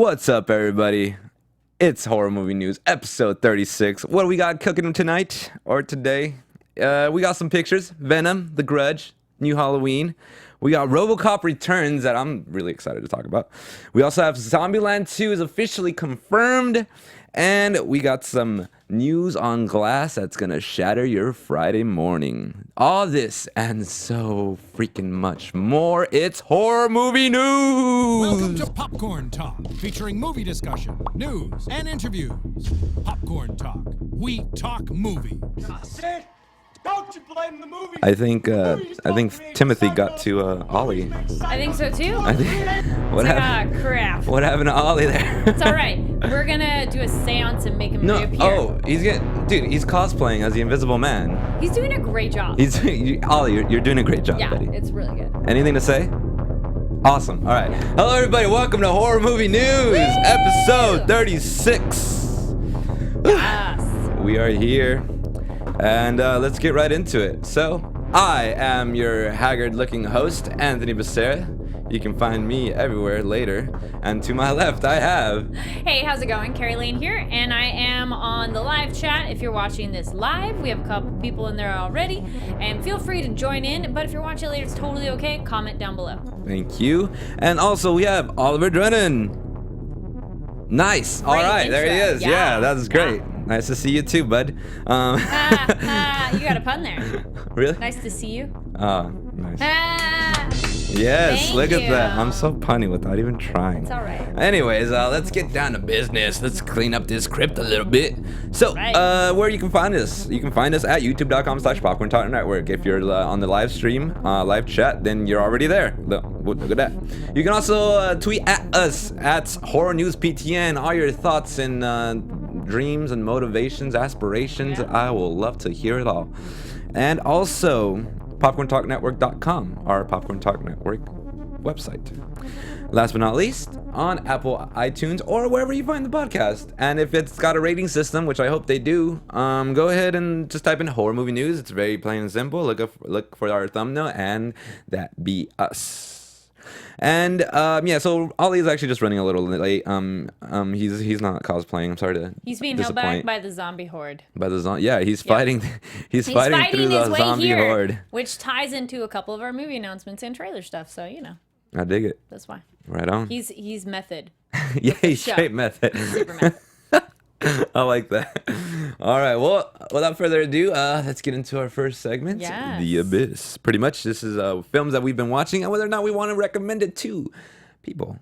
What's up, everybody? It's Horror Movie News, episode 36. What do we got cooking tonight or today? We got some pictures. Venom, The Grudge, new Halloween. We got Robocop Returns that I'm really excited to talk about. We also have Zombieland 2 is officially confirmed. And we got some news on Glass that's going to shatter your Friday morning. All this and so freaking much more. It's Horror Movie News! Welcome to Popcorn Talk, featuring movie discussion, news, and interviews. Popcorn Talk. We talk movies. Sid, don't you blame the movie. I think Timothy got to Ollie. I think so too. I think what happened? Crap. What happened to Ollie there? It's all right. We're gonna do a seance and make him reappear. Oh, he's cosplaying as the Invisible Man. He's doing a great job. Ollie, you're doing a great job, yeah, buddy. it's really good. Anything to say? Awesome. All right. Hello, everybody. Welcome to Horror Movie News, episode 36. Yes. We are here, and let's get right into it. So, I am your haggard-looking host, Anthony Becerra. You can find me everywhere later. And to my left, I have... Hey, how's it going? Carrie Lane here, and I am on the live chat. If you're watching this live, we have a couple people in there already, and feel free to join in. But if you're watching later, it's totally okay. Comment down below. Thank you. And also, we have Oliver Drennan. Nice. All right, intro. there he is. Yeah, that was great. Yeah. Nice to see you too, bud. You got a pun there. Really? Nice to see you. Oh, nice. Yes, Thank look at that. you. I'm so punny without even trying. It's all right. Anyways, let's get down to business. Let's clean up this crypt a little bit. So, Right. where you can find us? You can find us at youtube.com/Popcorn Talk Network. If you're on the live stream, live chat, then you're already there. Look at that. You can also tweet at us at HorrorNewsPTN. All your thoughts and dreams and motivations, aspirations. Yeah. I will love to hear it all. And also, PopcornTalkNetwork.com, our Popcorn Talk Network website. Last but not least, on Apple iTunes or wherever you find the podcast. And if it's got a rating system, which I hope they do, go ahead and just type in Horror Movie News. It's very plain and simple. Look for our thumbnail, and that be us. And so Ollie's actually just running a little late. He's not cosplaying. I'm sorry to He's being held disappoint. back by the zombie horde. By the he's fighting. He's fighting through his the way zombie here, horde. which ties into a couple of our movie announcements and trailer stuff. So I dig it. that's why. Right on. He's method. Yeah, he's show. straight method. Super method. I like that. All right. Well, without further ado, let's get into our first segment, Yes. The Abyss. Pretty much, this is films that we've been watching and whether or not we want to recommend it to people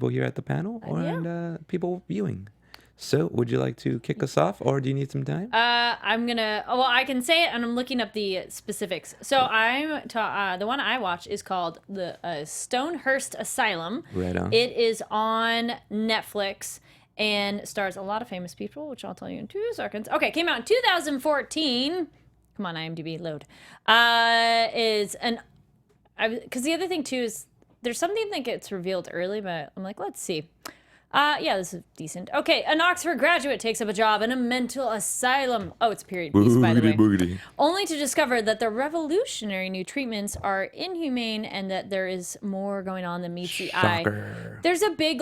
here at the panel or people viewing. So, would you like to kick us off, or do you need some time? I can say it, and I'm looking up the specifics. So the one I watched is called the Stonehearst Asylum. Right on. It is on Netflix and stars a lot of famous people, which I'll tell you in 2 seconds. Okay, came out in 2014. Come on, IMDb, load. Because the other thing too is there's something that gets revealed early, but I'm like, let's see. This is decent. Okay, an Oxford graduate takes up a job in a mental asylum. Oh, it's a period piece, by the way. Boogity. Only to discover that the revolutionary new treatments are inhumane and that there is more going on than meets the eye. Shocker. There's a big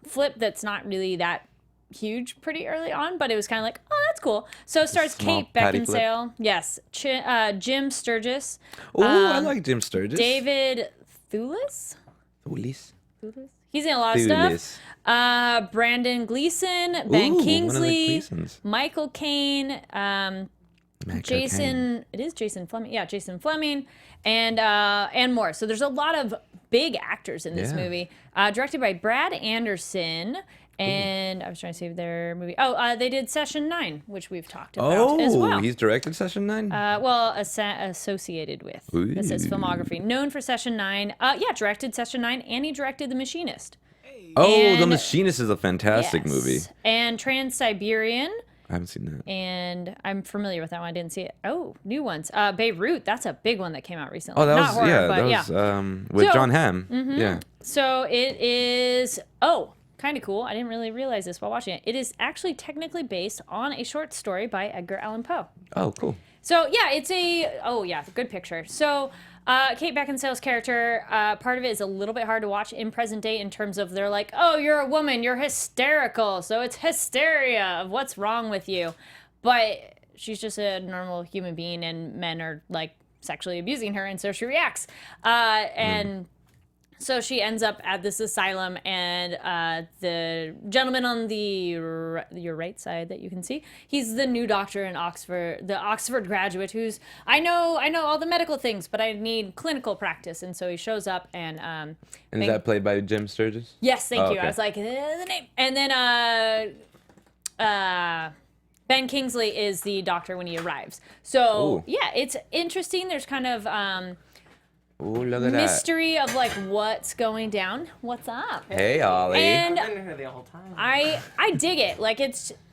flip that's not really that huge pretty early on, but it was kind of like, oh, that's cool. So it stars Small Kate patty flip. Beckinsale. Yes. Jim Sturgis. Oh, I like Jim Sturgis. David Thewlis? Thewlis. He's in a lot of stuff. Brandon Gleeson, Ben Kingsley, Michael Caine, Jason. It is Jason Fleming. Yeah, Jason Fleming, and more. So there's a lot of big actors in this movie. Directed by Brad Anderson. And I was trying to save their movie. They did Session 9, which we've talked about as well. He's directed Session 9? Associated with. Ooh. This is filmography. Known for Session 9. Directed Session 9, and he directed The Machinist. The Machinist is a fantastic movie. And Trans-Siberian. I haven't seen that. And I'm familiar with that one. I didn't see it. Oh, new ones. Beirut. That's a big one that came out recently. Oh, that Not was horror, that was with John Hamm. Mm-hmm. Yeah. So it is. Kind of cool. I didn't really realize this while watching it. It is actually technically based on a short story by Edgar Allan Poe. Oh, cool. So yeah, it's good picture. So Kate Beckinsale's character, part of it is a little bit hard to watch in present day in terms of they're like, oh, you're a woman, you're hysterical, so it's hysteria of what's wrong with you. But she's just a normal human being, and men are like sexually abusing her, and so she reacts. And so she ends up at this asylum, and the gentleman on your right side that you can see, he's the new doctor in Oxford, the Oxford graduate who's, I know all the medical things, but I need clinical practice. And so he shows up, and is that played by Jim Sturgis? Yes, thank you. Okay. I was like, the name. And then Ben Kingsley is the doctor when he arrives. So Ooh. yeah, it's interesting. There's kind of Ooh, look at mystery of like what's going down. What's up? that. Hey, Ollie. And I've been here the whole time. I dig it. Like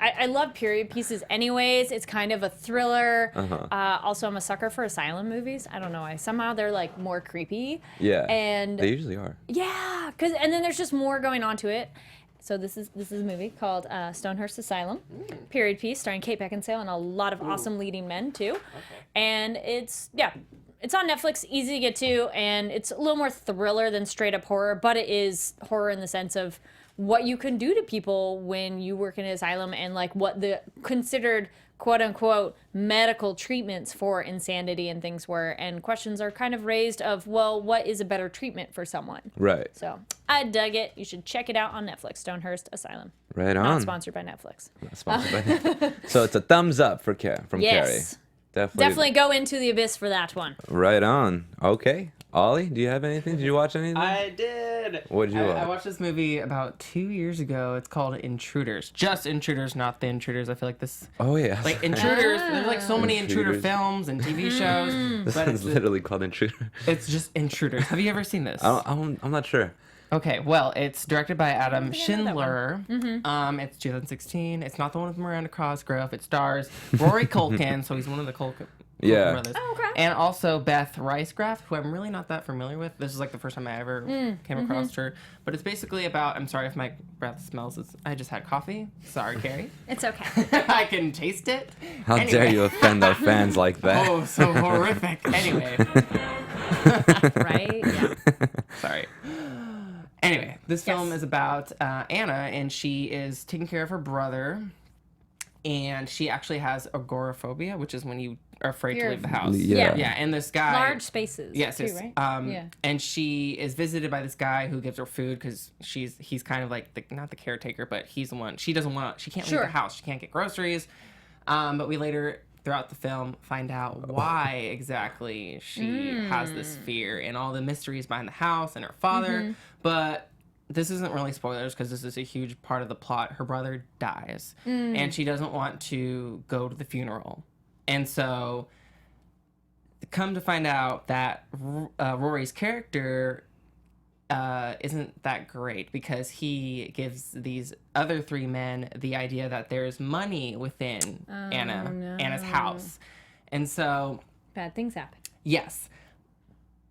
I love period pieces anyways. It's kind of a thriller. Also, I'm a sucker for asylum movies. I don't know why. Somehow they're like more creepy. Yeah. And they usually are. yeah, and then there's just more going on to it. So this is a movie called Stonehearst Asylum, period piece starring Kate Beckinsale and a lot of awesome leading men too. And it's on Netflix, easy to get to, and it's a little more thriller than straight up horror, but it is horror in the sense of what you can do to people when you work in an asylum and like what the considered quote unquote medical treatments for insanity and things were, and questions are kind of raised of, well, what is a better treatment for someone? Right. So I dug it. You should check it out on Netflix. Stonehearst Asylum. Right on. Not sponsored by Netflix. Not sponsored by Netflix. So it's a thumbs up from Carrie. Yes. Definitely go into the abyss for that one. Right on. Okay. Ollie, do you have anything? Did you watch anything? I did. What did you watch? I watched this movie about 2 years ago. It's called Intruders. Just Intruders, not The Intruders. I feel like this... Oh, yeah. Like, Intruders, there's like so many Intruder Intruders. films and TV shows. This but one's literally called Intruder. it's just Intruders. Have you ever seen this? I'm not sure. Okay, well, it's directed by Adam think I know that Schindler. It's 2016. It's not the one with Miranda Cosgrove. It stars Rory Culkin, so he's one of the Culkin Yeah. brothers. Oh, okay. And also Beth Ricegraf, who I'm really not that familiar with. This is like the first time I ever came across her. But it's basically about, I'm sorry if my breath smells, I just had coffee. Sorry, Carrie. It's okay. I can taste it. How dare you offend our fans like that? Oh, so horrific. Anyway. Right? Yeah. Sorry. Anyway, this film is about Anna, and she is taking care of her brother, and she actually has agoraphobia, which is when you are afraid to leave the house. Yeah. Yeah, and this guy... Large spaces. Yes, too, yes. right? Yeah. And she is visited by this guy who gives her food because he's kind of like, not the caretaker, but he's the one... She can't leave the house. She can't get groceries. But we later... throughout the film, find out why exactly she has this fear and all the mysteries behind the house and her father. But this isn't really spoilers because this is a huge part of the plot. Her brother dies, and she doesn't want to go to the funeral. And so, come to find out that Rory's character isn't that great because he gives these other three men the idea that there's money within Anna's house. And so... Bad things happen. Yes.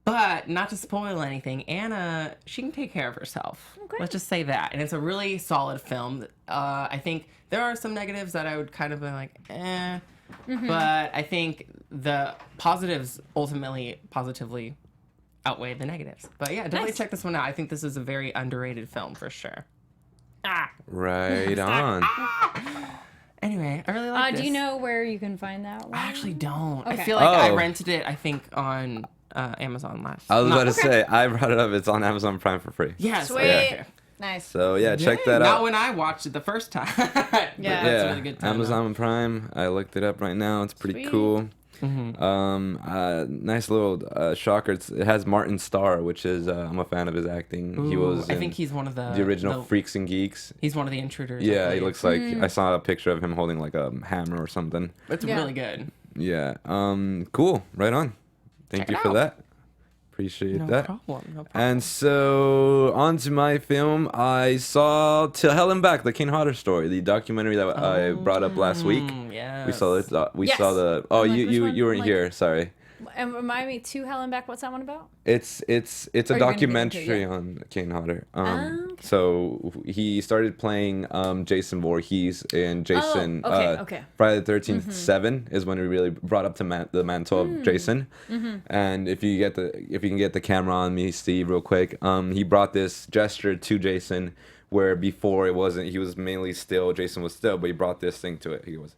But not to spoil anything, Anna, she can take care of herself. Okay. Let's just say that. And it's a really solid film. I think there are some negatives that I would kind of be like, eh. But I think the positives ultimately positively outweigh the negatives. But yeah, definitely check this one out. I think this is a very underrated film for sure. Right on. Anyway, I really like this. Do you know where you can find that one? I actually don't. Okay. I feel like I Oh. rented it, I think, on Amazon last. I was about to Okay. say, I brought it up. It's on Amazon Prime for free. Yes. Sweet. Okay. Nice. So, yeah, check Dang, that Not out. when I watched it the first time. But Yeah. that's a really good time. Amazon Prime. I looked it up right now. It's pretty Sweet. cool. Mm-hmm. Nice little shocker. It has Martin Starr, which is I'm a fan of his acting. He was I in think he's one of the original Freaks and Geeks. He's one of the intruders. I Yeah, he believe. looks like I saw a picture of him holding like a hammer or something. It's Yeah. really good. Yeah. Cool. Right on. Thank Check you it for out. that. Appreciate No that. problem. No problem. And so, on to my film. I saw Till Hell and Back, the Kane Hodder story, the documentary that I brought up last week. Yeah. We saw it. We Yes. saw the. Oh, I'm like, which you one? weren't Like- here. Sorry. And remind me, To Hell and Back, what's that one about? It's a Or you're gonna documentary get into it, on Kane Hodder. Okay. So he started playing Jason Voorhees and Jason. Okay. Friday the 13th 7 is when we really brought up to the mantle of Jason. And if you can get the camera on me, Steve, real quick, he brought this gesture to Jason where before it wasn't. He was mainly still. Jason was still, but he brought this thing to it. He was.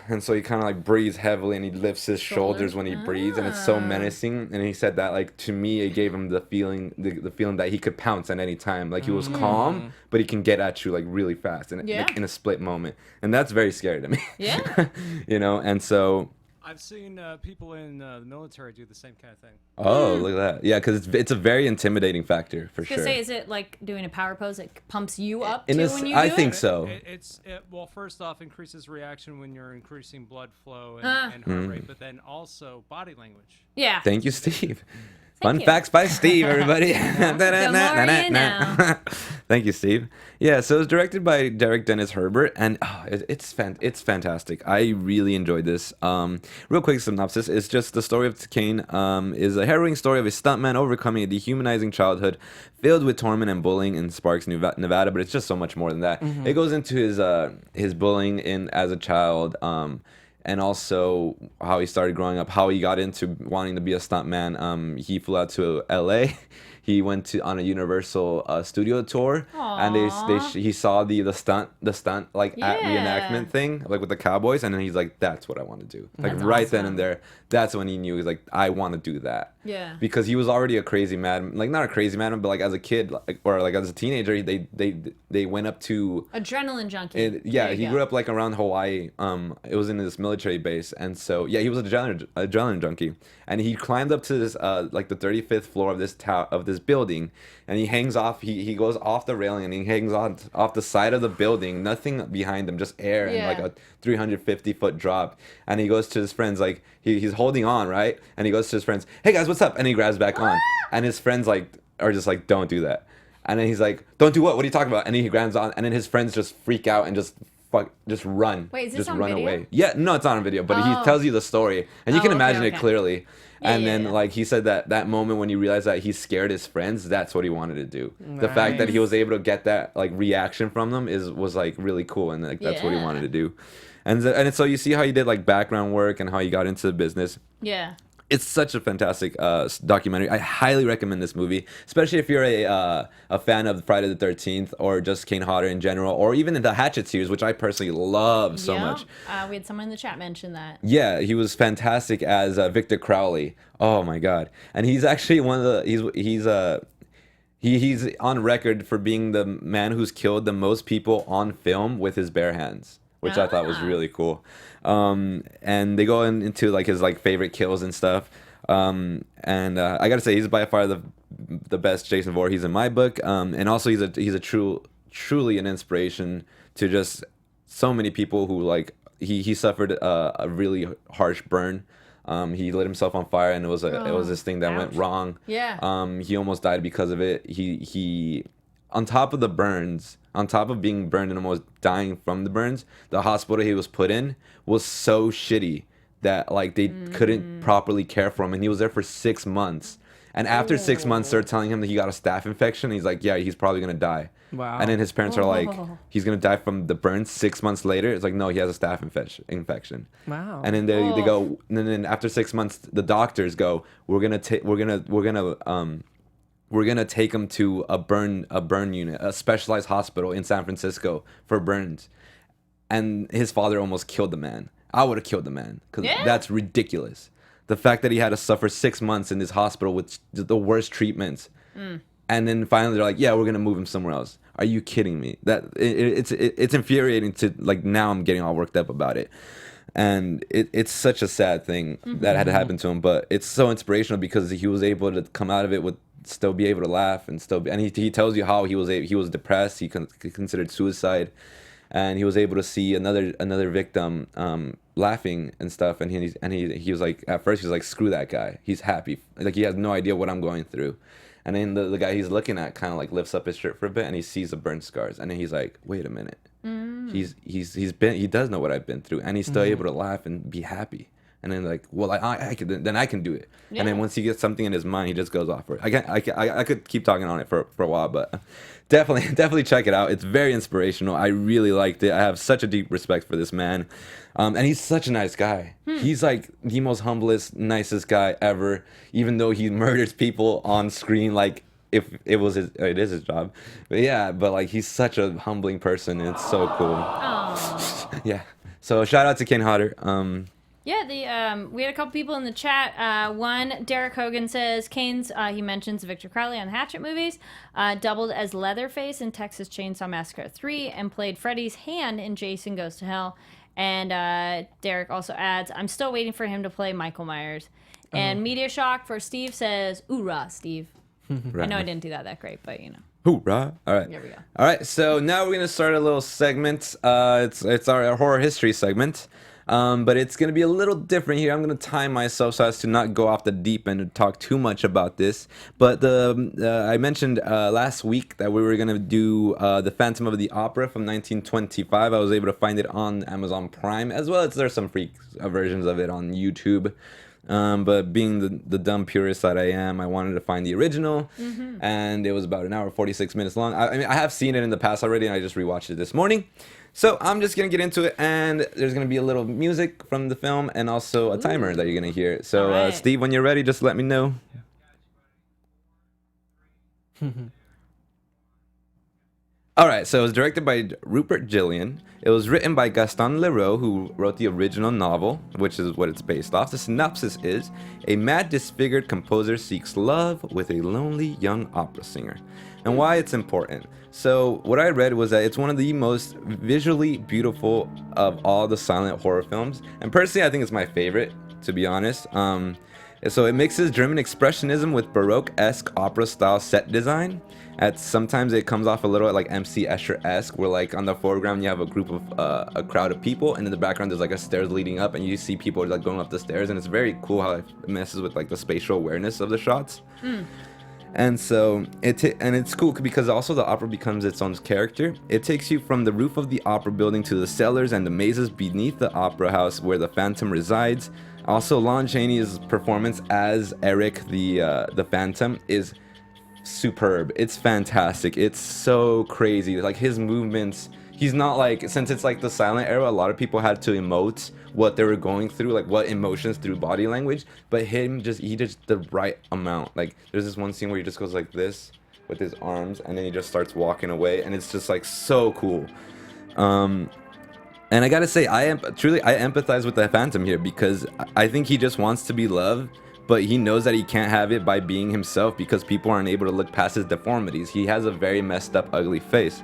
And so he kind of like breathes heavily and he lifts his shoulders when he breathes, and it's so menacing. And he said that, like, to me, it gave him the feeling that he could pounce at any time. Like, he was calm, but he can get at you like really fast in a split moment. And that's very scary to me. Yeah. And so I've seen people in the military do the same kind of thing. Oh, look at that. Yeah, because it's a very intimidating factor for sure. Say, is it like doing a power pose that pumps you up when you I think so. Well, first off, increases reaction when you're increasing blood flow and heart rate, but then also body language. Yeah. Thank you, Steve. Fun facts by Steve, everybody. Thank you, Steve. Yeah, so it was directed by Derek Dennis Herbert, and it's fantastic. I really enjoyed this. Real quick synopsis: it's just the story of Kane. Is a harrowing story of a stuntman overcoming a dehumanizing childhood filled with torment and bullying in Sparks, Nevada. But it's just so much more than that. It goes into his bullying as a child. And also how he started growing up, how he got into wanting to be a stuntman. He flew out to L.A. He went on a Universal studio tour, and he saw the stunt like reenactment thing, like with the cowboys, and then he's like, "That's what I want to do." Like that's right awesome. Then and there, that's when he knew he's like, "I want to do that." Yeah. Because he was already a crazy madman, like not a crazy madman, but like as a kid, or as a teenager, they went up to adrenaline junkie. He grew up like around Hawaii. It was in this military base, and so he was an adrenaline junkie, and he climbed up to this like the 35th floor of this this building, and he hangs off. He goes off the railing and he hangs off the side of the building. Nothing behind him, just air and like a 350-foot drop. And he goes to his friends, like he's holding on, right? And he goes to his friends, "Hey guys, what's up?" And he grabs back on, and his friends are just like, "Don't do that." And then he's like, "Don't do what? What are you talking about?" And then he grabs on, and then his friends just freak out and just run. Wait, is this just on run video? away. Yeah, no, it's not on video, but he tells you the story, and you can imagine it clearly. And then like he said that moment when he realized that he scared his friends, that's what he wanted to do. Nice. The fact that he was able to get that like reaction from them was like really cool, and like that's what he wanted to do. And so you see how he did like background work and how he got into the business. Yeah. It's such a fantastic documentary. I highly recommend this movie, especially if you're a fan of Friday the 13th or just Kane Hodder in general, or even the Hatchet series, which I personally love so much. We had someone in the chat mention that. Yeah, he was fantastic as Victor Crowley. Oh my God! And he's actually one of the he's on record for being the man who's killed the most people on film with his bare hands, which I thought was really cool. And they go into like his like favorite kills and stuff. And I gotta say, he's by far the best Jason Voorhees in my book. And also he's truly an inspiration to just so many people who like he suffered a really harsh burn. He lit himself on fire, and it was this thing that went wrong. Yeah. He almost died because of it. He on top of the burns, on top of being burned and almost dying from the burns, the hospital he was put in was so shitty that like they couldn't properly care for him, and he was there for 6 months. And after 6 months, they're telling him that he got a staph infection. He's like, yeah, he's probably gonna die. Wow. And then his parents are like, he's gonna die from the burns. 6 months later, it's like, no, he has a staph infection. Wow. And then they go, and then after 6 months, the doctors go, we're gonna take him to a burn unit, a specialized hospital in San Francisco for burns. And his father almost killed the man. I would have killed the man, because that's ridiculous. The fact that he had to suffer 6 months in this hospital with the worst treatments, and then finally they're like, "Yeah, we're gonna move him somewhere else." Are you kidding me? That it's infuriating to like now I'm getting all worked up about it, and it's such a sad thing that had happened to him. But it's so inspirational because he was able to come out of it with still be able to laugh and he tells you how he was depressed. He considered suicide. And he was able to see another victim laughing and stuff, and he was like, at first he was like, screw that guy, he's happy, like he has no idea what I'm going through. And then the guy he's looking at kind of like lifts up his shirt for a bit, and he sees the burn scars, and then he's like, wait a minute, he does know what I've been through, and he's still able to laugh and be happy. And then like, well, I could, then I can do it. And then once he gets something in his mind, he just goes off for it. I could keep talking on it for a while, but definitely check it out. It's very inspirational. I really liked it. I have such a deep respect for this man. And he's such a nice guy. He's like the most humblest, nicest guy ever, even though he murders people on screen. Like if it is his job. But yeah, but like he's such a humbling person, and it's so cool. Yeah. So shout out to Ken Hodder. Yeah, we had a couple people in the chat. One, Derek Hogan says Kane's, he mentions Victor Crowley on Hatchet movies, doubled as Leatherface in Texas Chainsaw Massacre 3, and played Freddy's hand in Jason Goes to Hell. And Derek also adds, I'm still waiting for him to play Michael Myers. And Media Shock for Steve says, oorah, Steve. Right. I know I didn't do that great, but you know. Hoorah. All right. There we go. All right, so now we're going to start a little segment. It's our horror history segment. But it's going to be a little different here. I'm going to time myself so as to not go off the deep end and talk too much about this. But I mentioned last week that we were going to do The Phantom of the Opera from 1925. I was able to find it on Amazon Prime, as well as there's some free versions of it on YouTube. But being the dumb purist that I am, I wanted to find the original, and it was about an hour 46 minutes long. I mean, I have seen it in the past already, and I just rewatched it this morning. So I'm just gonna get into it, and there's gonna be a little music from the film, and also a timer that you're gonna hear. So right. Steve, when you're ready, just let me know. All right, so it was directed by Rupert Gillian. It was written by Gaston Leroux, who wrote the original novel, which is what it's based off. The synopsis is, a mad, disfigured composer seeks love with a lonely young opera singer. And why it's important. So what I read was that it's one of the most visually beautiful of all the silent horror films. And personally, I think it's my favorite, to be honest. So it mixes German expressionism with Baroque-esque opera-style set design. Sometimes it comes off a little like MC Escher-esque, where like on the foreground you have a crowd of people, and in the background there's like a stairs leading up, and you see people like going up the stairs, and it's very cool how it messes with like the spatial awareness of the shots. And so it's cool because also the opera becomes its own character. It takes you from the roof of the opera building to the cellars and the mazes beneath the opera house where the Phantom resides. Also, Lon Chaney's performance as Eric the Phantom is superb. It's fantastic. It's so crazy. Like his movements, he's not like, since it's like the silent era, a lot of people had to emote what they were going through, like what emotions through body language, but he just the right amount. Like there's this one scene where he just goes like this with his arms, and then he just starts walking away, and it's just like so cool. And I gotta say, I empathize with the Phantom here, because I think he just wants to be loved, but he knows that he can't have it by being himself because people aren't able to look past his deformities. He has a very messed up, ugly face.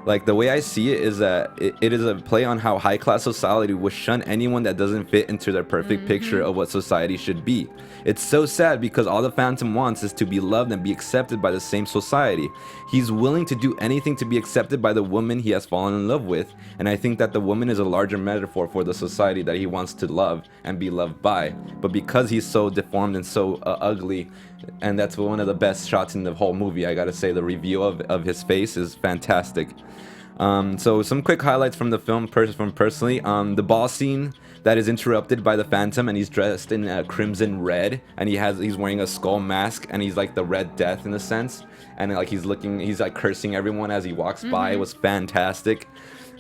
Like, the way I see it is that it is a play on how high-class society will shun anyone that doesn't fit into their perfect picture of what society should be. It's so sad because all the Phantom wants is to be loved and be accepted by the same society. He's willing to do anything to be accepted by the woman he has fallen in love with, and I think that the woman is a larger metaphor for the society that he wants to love and be loved by. But because he's so deformed and so ugly, and that's one of the best shots in the whole movie, I gotta say, the reveal of his face is fantastic. So some quick highlights from the film personally. The ball scene that is interrupted by the Phantom, and he's dressed in crimson red, and he's wearing a skull mask, and he's like the Red Death in a sense, and like he's like cursing everyone as he walks by. It was fantastic.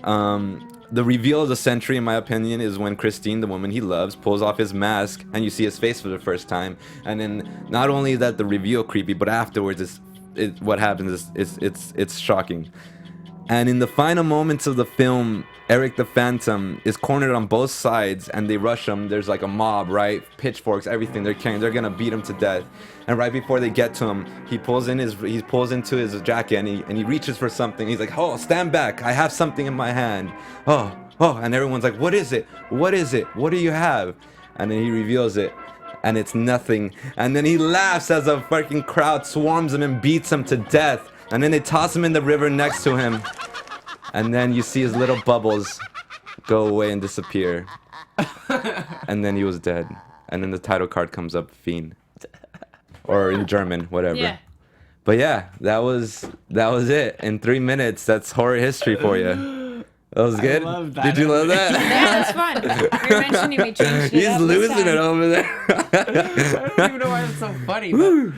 The reveal of the century, in my opinion, is when Christine, the woman he loves, pulls off his mask, and you see his face for the first time. And then not only is that the reveal creepy, but afterwards, what happens is it's shocking. And in the final moments of the film, Eric the Phantom is cornered on both sides, and they rush him. There's like a mob, right? Pitchforks, everything they're carrying. They're gonna beat him to death. And right before they get to him, he pulls into his jacket, and he reaches for something. He's like, "Oh, stand back! I have something in my hand." Oh! And everyone's like, "What is it? What is it? What do you have?" And then he reveals it, and it's nothing. And then he laughs as a fucking crowd swarms him and beats him to death. And then they toss him in the river next to him. And then you see his little bubbles go away and disappear. And then he was dead. And then the title card comes up, Fiend. Or in German, whatever. Yeah. But yeah, that was it. In 3 minutes, that's horror history for you. That was good. love that. Did you love that? Yeah, that's fun. You're mentioning we changed it He's up this losing time. it over there. I don't even know why it's so funny, but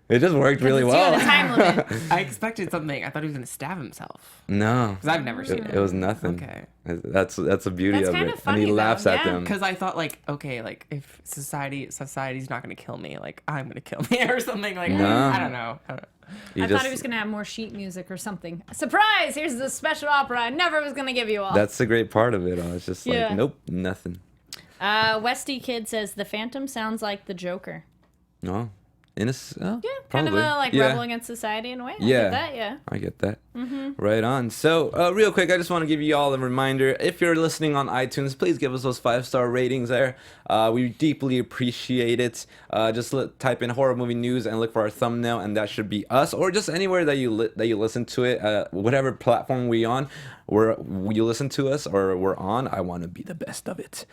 It just worked really It's you well. on a time limit. I expected something. I thought he was gonna stab himself No, because I've never seen it was nothing. Okay. That's the beauty That's of kinda it. funny, and he though, laughs at yeah. them. Because I thought like, okay, like if society's not gonna kill me, like I'm gonna kill me or something. Like No. I don't know. He I thought he was gonna have more sheet music or something. Surprise! Here's the special opera I never was gonna give you all. That's the great part of it all. It's just like, Yeah. nope, nothing. Westy Kid says the Phantom sounds like the Joker. No. Yeah, Probably. kind of a like Yeah. rebel against society in a way. I Yeah. get that, yeah. I get that. Right on. So, real quick, I just want to give you all a reminder. If you're listening on iTunes, please give us those 5-star ratings there. We deeply appreciate it. Just type in horror movie news and look for our thumbnail, and that should be us, or just anywhere that you listen to it, whatever platform we on. You listen to us or we're on. I want to be the best of it.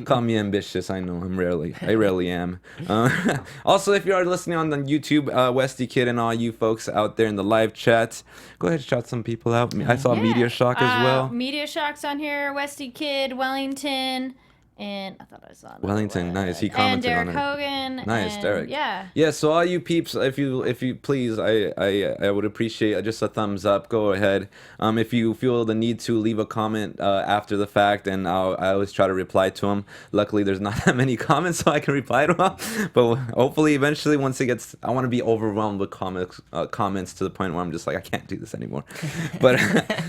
Call me ambitious. I know I rarely am. Also, if you are listening on the YouTube, Westy Kid and all you folks out there in the live chat, go ahead and shout some people out. I saw Media Shock as well. Media Shock's on here. Westy Kid, Wellington, and I thought I saw another Wellington, one. nice. He And commented Derek on it. Hogan. Nice, and, Derek. Yeah. Yeah, so all you peeps, if you please, I would appreciate just a thumbs up. Go ahead. If you feel the need to leave a comment after the fact, and I always try to reply to them. Luckily, there's not that many comments, so I can reply to them. But hopefully, eventually, once it gets, I want to be overwhelmed with comments to the point where I'm just like, I can't do this anymore. But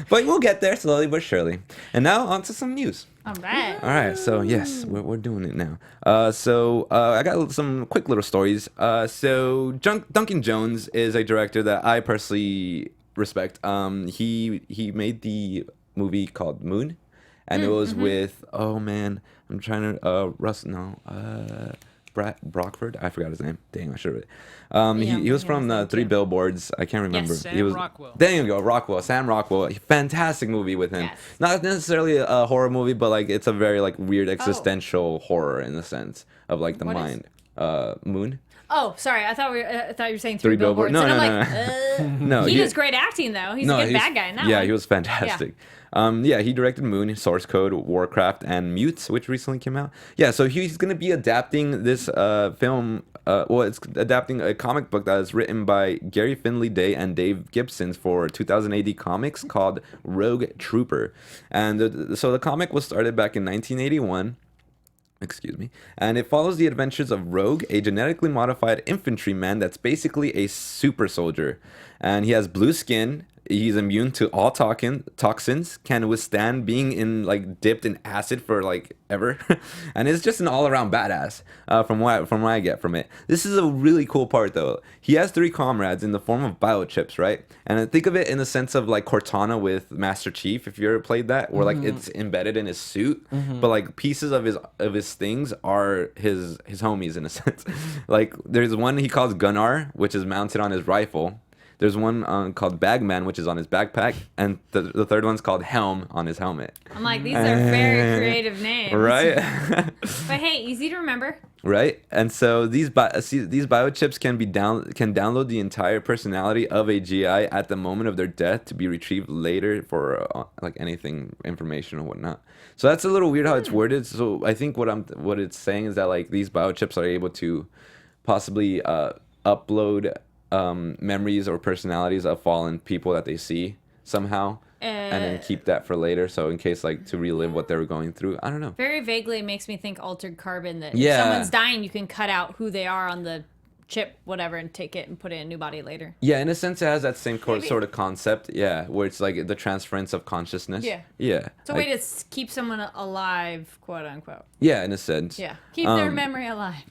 we'll get there slowly but surely. And now on to some news. All right. All right, so yes, we're doing it now. I got some quick little stories. So Duncan Jones is a director that I personally respect. He made the movie called Moon, and it was with Brockford. I forgot his name. Dang, I should have. He was from the Three Billboards. I can't remember. Yes. He was, Sam Rockwell. There you go, Rockwell. Sam Rockwell. Fantastic movie with him. Yes. Not necessarily a horror movie, but like it's a very like weird existential horror in the sense of like the What mind. Moon. Oh, sorry. I thought you were saying Three Billboards. Billboards. No, and I'm no. like, No, he does great acting though. He's a good bad guy in that yeah, one. he was fantastic. He directed Moon, Source Code, Warcraft, and Mute, which recently came out. Yeah, so he's going to be adapting this film. It's adapting a comic book that is written by Gary Finley Day and Dave Gibson for 2000 AD Comics called Rogue Trooper. And so the comic was started back in 1981. Excuse me. And it follows the adventures of Rogue, a genetically modified infantryman that's basically a super soldier. And he has blue skin. He's immune to all toxins, can withstand being dipped in acid for like ever, and it's just an all-around badass. From what I get from it, this is a really cool part though. He has 3 comrades in the form of biochips, right? And think of it in the sense of like Cortana with Master Chief, if you ever played that, where like it's embedded in his suit, but like pieces of his things are his homies in a sense. Like there's one he calls Gunnar, which is mounted on his rifle. There's one called Bagman, which is on his backpack, and the third one's called Helm on his helmet. I'm like, these are very creative names. Right? But hey, easy to remember. Right? And so these biochips can download the entire personality of a GI at the moment of their death to be retrieved later for like anything, information or whatnot. So that's a little weird how it's worded. So I think what it's saying is that like these biochips are able to possibly upload memories or personalities of fallen people that they see somehow, and then keep that for later. So in case like to relive what they were going through. I don't know. Very vaguely makes me think Altered Carbon, that Yeah. if someone's dying, you can cut out who they are on the chip, whatever, and take it and put it in a new body later. Yeah, in a sense, it has that same sort of concept. Yeah, where it's like the transference of consciousness. Yeah. Yeah. It's a way to keep someone alive, quote unquote. Yeah, in a sense. Yeah. Keep their memory alive.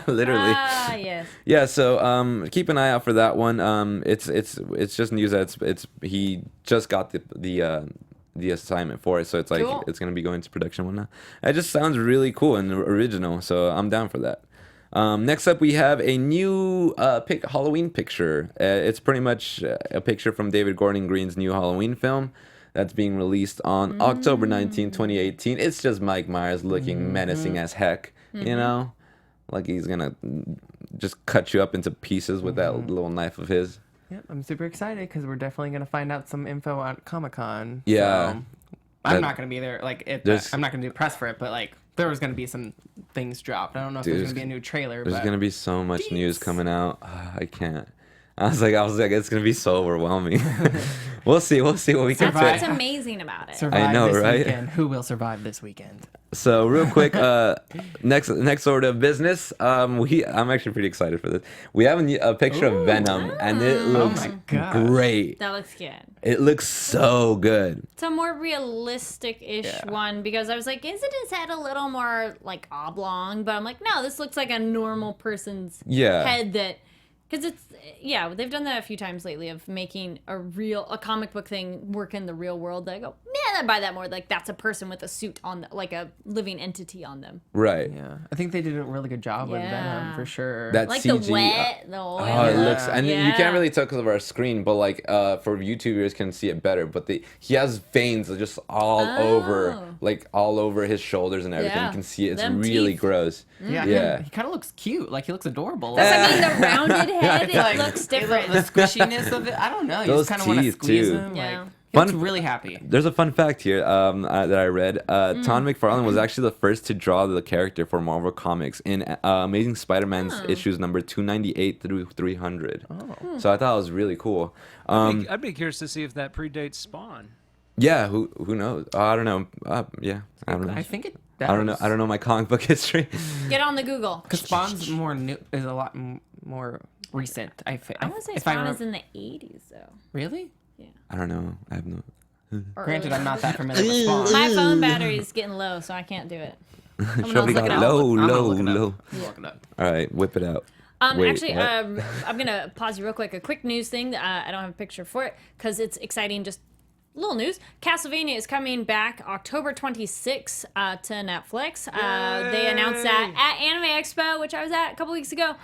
Literally. Ah, yes. Yeah, so keep an eye out for that one. It's just news that he just got the assignment for it, so it's like Cool. it's gonna be going to production and whatnot. It just sounds really cool and original, so I'm down for that. Next up, we have a new Halloween picture. It's pretty much a picture from David Gordon Green's new Halloween film that's being released on October 19, 2018. It's just Mike Myers looking menacing as heck, you know? Like he's gonna just cut you up into pieces with that little knife of his. Yep, I'm super excited because we're definitely gonna find out some info on Comic-Con. Yeah. So I'm not gonna be there. Like, I'm not gonna do press for it, but like, there was gonna be some things dropped. I don't know if there's gonna be a new trailer. There's but gonna be so much news coming out. I can't. I was like, it's gonna be so overwhelming. We'll see what we can That's what's say. amazing about it. survive I know, this right? weekend. Who will survive this weekend? So real quick, next order of business. I'm actually pretty excited for this. We have a picture of Venom, and it looks gosh. great. That looks good. It looks so good. It's a more realistic-ish one because I was like, isn't his head a little more like oblong? But I'm like, no, this looks like a normal person's head that. Because they've done that a few times lately of making a comic book thing work in the real world. I go, man, I buy that more. Like, that's a person with a suit on, like a living entity on them. Right. Yeah, I think they did a really good job with Venom for sure. That Like CG, the wet, the oil. Oh, it looks, and you Yeah. can't really tell because of our screen, but like for YouTubers can see it better. But he has veins just all over his shoulders and everything. Yeah. You can see it. It's Them really teeth. gross. Yeah, he kind of looks cute. Like, he looks adorable. That's what I mean, the rounded head, Like, it looks different. The squishiness of it. I don't know. You Those just kind of want to teeth, squeeze too. him. Yeah. Like, he looks really happy. There's a fun fact here that I read. Todd McFarlane was actually the first to draw the character for Marvel Comics in Amazing Spider-Man's issues number 298 through 300. Oh. So I thought it was really cool. I'd be curious to see if that predates Spawn. Yeah, who knows? I don't know. Yeah, I don't know. I think it does. I don't know my comic book history. Get on the Google. Because Spawn's more new, is a lot more recent. I want to say Spawn is in the 80s, though. Really? I don't know. I have no. Granted, I'm not that familiar with Spawn. My phone battery is getting low, so I can't do it. Show me look it up. low. I'm look it up. All right, whip it out. Wait, Actually, what? I'm gonna pause you real quick. A quick news thing. I don't have a picture for it because it's exciting. Just little news. Castlevania is coming back October 26th to Netflix. They announced that at Anime Expo, which I was at a couple weeks ago.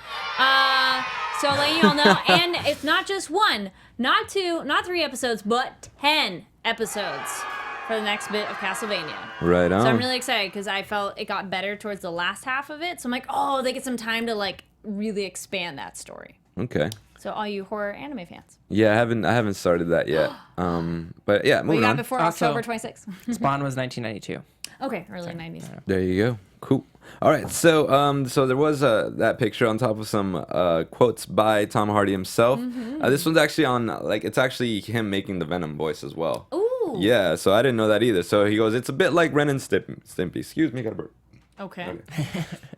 So I'll let you all know. And it's not just one, not two, not 3 episodes, but 10 episodes for the next bit of Castlevania. Right on. So I'm really excited because I felt it got better towards the last half of it. So I'm like, oh, they get some time to like really expand that story. Okay. So all you horror anime fans. Yeah, I haven't started that yet. But yeah, What you moving got on. before Also- October 26th? Spawn was 1992. Okay, early 90s. There you go. Cool. All right. So so there was that picture on top of some quotes by Tom Hardy himself. This one's actually on it's actually him making the Venom voice as well. Ooh. Yeah. So I didn't know that either. So he goes, it's a bit like Ren and Stimpy. Excuse me, got a burp. Okay.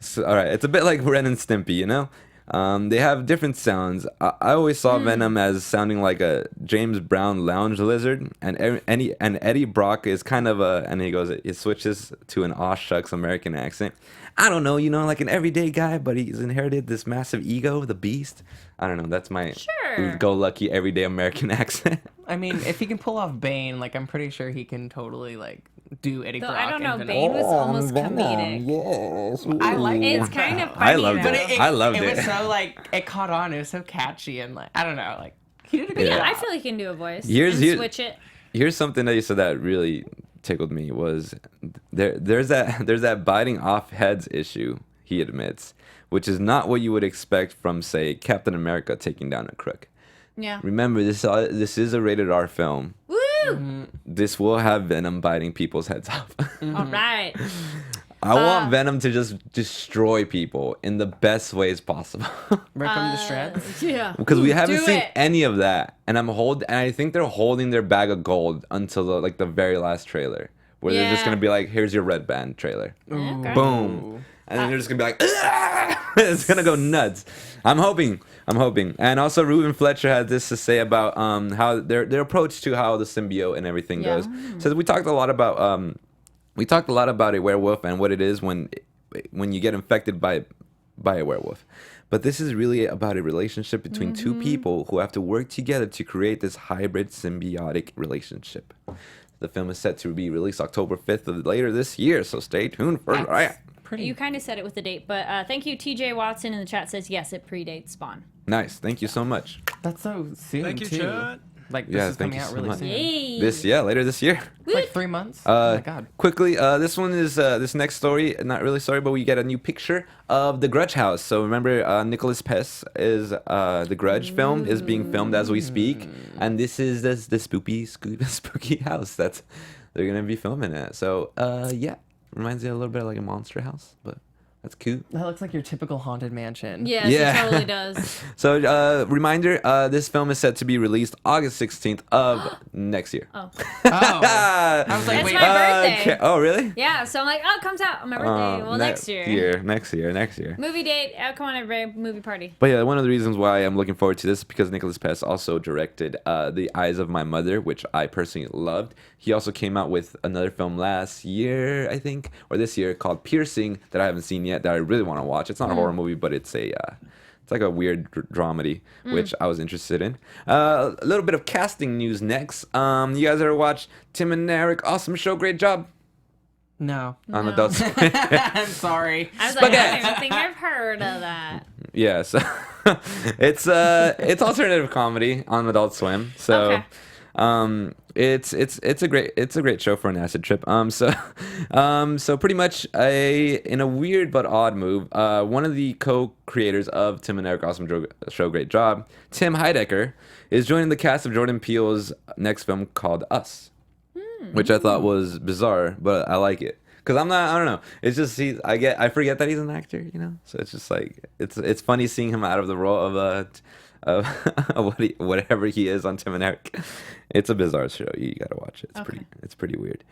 So, all right, it's a bit like Ren and Stimpy, you know? They have different sounds. I always saw Venom as sounding like a James Brown lounge lizard, and Eddie Brock is kind of and he goes, it switches to an aw shucks American accent. I don't know, like an everyday guy, but he's inherited this massive ego, the beast. I don't know, that's my go-lucky everyday American accent. I mean, if he can pull off Bane, like, I'm pretty sure he can totally, like, do Eddie Though Brock. I don't know, and Bane was almost comedic. Yes. I like It's it. kind of funny. I loved though. it. I loved it. it. Was so, like, it caught on. It was so catchy and, like, I don't know, like, he did a good Yeah, job. I feel like he can do a voice. Here's- and here- switch it. Here's something that you said that really tickled me was there's that biting off heads issue, he admits, which is not what you would expect from, say, Captain America taking down a crook. Yeah. Remember, this is a rated R film. Woo! This will have Venom biting people's heads off. All right. I want Venom to just destroy people in the best ways possible. Rip him to shreds. Yeah. Because we haven't Do seen it. any of that, and I think they're holding their bag of gold until the very last trailer, where they're just Yeah. gonna be like, "Here's your red band trailer." Okay. Boom. And then they're just gonna be like, "Ah!" It's gonna go nuts. I'm hoping. And also, Ruben Fletcher had this to say about how their approach to how the symbiote and everything Yeah. goes. So we talked a lot about a werewolf and what it is when you get infected by a werewolf. But this is really about a relationship between two people who have to work together to create this hybrid symbiotic relationship. The film is set to be released October 5th of later this year, so stay tuned for that. You kind of said it with the date, but thank you. TJ Watson in the chat says, yes, it predates Spawn. Nice. Thank you so much. That's so soon, Thank you, too. Chad. Like this Yeah, is thank coming you out so really much. soon. Yay. Later this year. Like 3 months. Oh my god. Quickly, this one is this next story. Not really story, but we get a new picture of the Grudge house. So remember, Nicholas Pest is the Grudge film is being filmed as we speak, and this is the spooky house that's they're gonna be filming at. So yeah, reminds me a little bit of like a monster house, but that's cute. That looks like your typical haunted mansion. Yes, Yeah. it totally does. So reminder, this film is set to be released August 16th of next year. Oh. Oh. I was like, That's wait. my birthday. Okay. Oh really? Yeah, so I'm like, oh, it comes out on my birthday. Well, next year. Next year. Movie date. Oh, come on, everybody. Movie party. But yeah, one of the reasons why I'm looking forward to this is because Nicholas Pest also directed The Eyes of My Mother, which I personally loved. He also came out with another film last year, I think, or this year, called Piercing, that I haven't seen yet, that I really want to watch. It's not a horror movie, but it's a it's like a weird dramedy, which I was interested in. A little bit of casting news next. You guys ever watch Tim and Eric? Awesome show, great job No. on Adult Swim. I'm sorry. I was like, I don't even think I've heard of that. Yeah, so it's alternative comedy on Adult Swim. So it's a great show for an acid trip. So pretty much in a weird but odd move, one of the co-creators of Tim and Eric Awesome Show Great Job, Tim Heidecker, is joining the cast of Jordan Peele's next film called Us, which I thought was bizarre, but I like it. Cause I don't know. It's just I forget that he's an actor, you know. So it's just like it's funny seeing him out of the role of whatever he is on Tim and Eric. It's a bizarre show. You gotta watch it. It's pretty weird.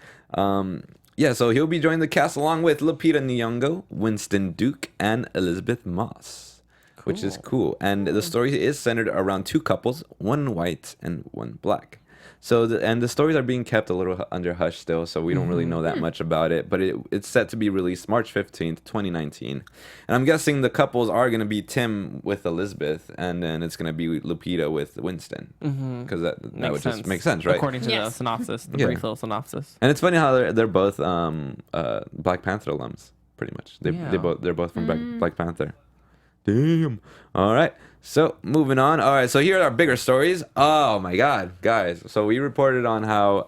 Yeah, so he'll be joining the cast along with Lupita Nyong'o, Winston Duke, and Elizabeth Moss, which is cool. And the story is centered around two couples, one white and one black. So the stories are being kept a little under hush still, so we don't really know that much about it. But it's set to be released March 15th, 2019. And I'm guessing the couples are going to be Tim with Elizabeth, and then it's going to be Lupita with Winston. Because that would just make sense, right? According to the Yes. synopsis, the Yeah. brief little synopsis. And it's funny how they're both Black Panther alums, pretty much. They're both from Black Panther. Damn. All right. So moving on. All right. So here are our bigger stories. Oh my God, guys. So we reported on how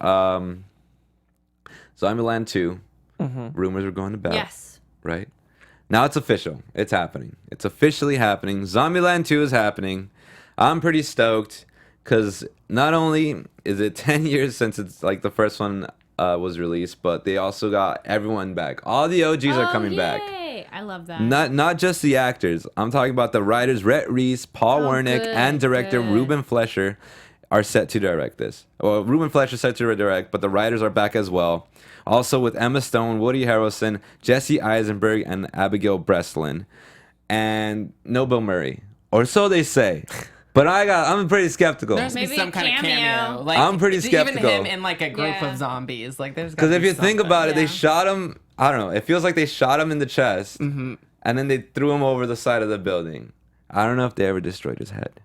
Zombieland 2 rumors were going to bed. Yes. Right. Now it's official. It's happening. It's officially happening. Zombieland 2 is happening. I'm pretty stoked because not only is it 10 years since it's like the first one was released, but they also got everyone back. All the OGs are coming back. I love that. Not just the actors. I'm talking about the writers Rhett Reese, Paul Wernick, good, and director good. Ruben Fleischer are set to direct this. Well, Ruben Fleischer is set to direct, but the writers are back as well. Also with Emma Stone, Woody Harrelson, Jesse Eisenberg, and Abigail Breslin, and no Bill Murray, or so they say. But I'm pretty skeptical. There's Maybe some a kind of cameo. cameo. Like, I'm pretty skeptical. Even him in like a group Yeah. of zombies. Like there's Because if you think about it, they Yeah. shot him. I don't know. It feels like they shot him in the chest, and then they threw him over the side of the building. I don't know if they ever destroyed his head.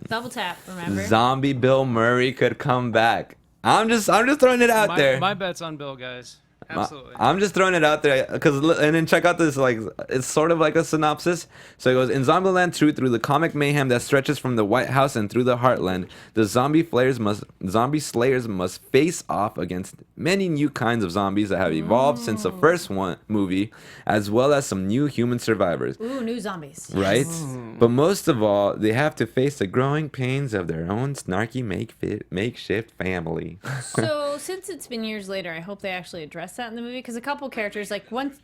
Double tap, remember? Zombie Bill Murray could come back. I'm just throwing it out there. My bet's on Bill, guys. Absolutely. I'm just throwing it out there and then check out this, like, it's sort of like a synopsis. So it goes, in Zombieland 2, through the comic mayhem that stretches from the White House and through the Heartland, the zombie slayers must face off against many new kinds of zombies that have evolved since the first movie, as well as some new human survivors. Ooh, new zombies. Right? But most of all, they have to face the growing pains of their own snarky makeshift family. So since it's been years later, I hope they actually address that in the movie, because a couple characters, like once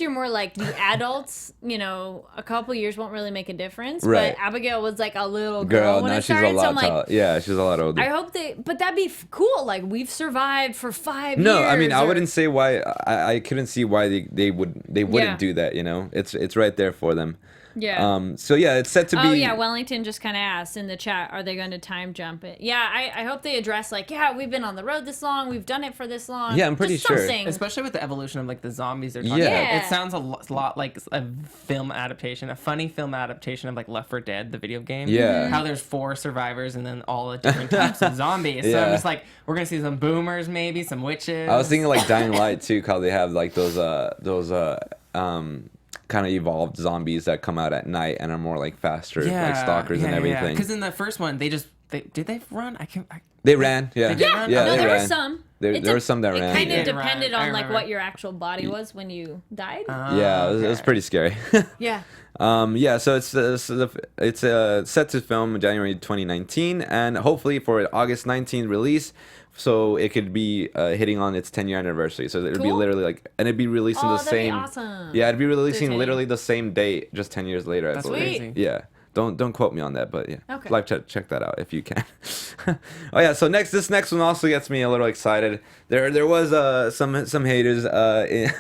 you're more like the adults, you know, a couple years won't really make a difference. Right. But Abigail was like a little girl when now it she's started, a lot so I'm like, taller. Yeah, she's a lot older. I hope but that'd be cool. Like, we've survived for 5 years. No, I mean, I or- wouldn't say why. I couldn't see why they wouldn't Yeah. do that. You know, it's right there for them. Yeah. So yeah, it's set to be. Oh yeah, Wellington just kind of asked in the chat, are they going to time jump it? Yeah, I hope they address like, yeah, we've been on the road this long, we've done it for this long. Yeah, I'm pretty Just sure. something. Especially with the evolution of like the zombies they're talking Yeah. about. Yeah. It sounds a lot like a film adaptation, a funny film adaptation of like Left 4 Dead, the video game. Yeah. How there's 4 survivors and then all the different types of zombies. So Yeah. I'm just like, we're gonna see some boomers, maybe some witches. I was thinking like Dying Light too, how they have like those kind of evolved zombies that come out at night and are more like faster, like stalkers and everything. Because in the first one, they just Did they run? They ran, yeah. They did run? Yeah, no, they there ran. were some. There were some that It ran. kind of They did depended run. I on like remember. what your actual body was when you died. Yeah, it was pretty scary. Yeah. Yeah, so it's set to film in January 2019, and hopefully for an August 19th release, so it could be hitting on its 10-year anniversary. So it'd be Cool. literally like, and it'd be releasing the Oh, that'd be same. awesome. Yeah, it'd be releasing 10 literally the same date, just 10 years later. I That's believe. crazy. Yeah. Don't quote me on that, but yeah. Okay. Live chat, check that out if you can. Oh yeah, so this next one also gets me a little excited. There was some haters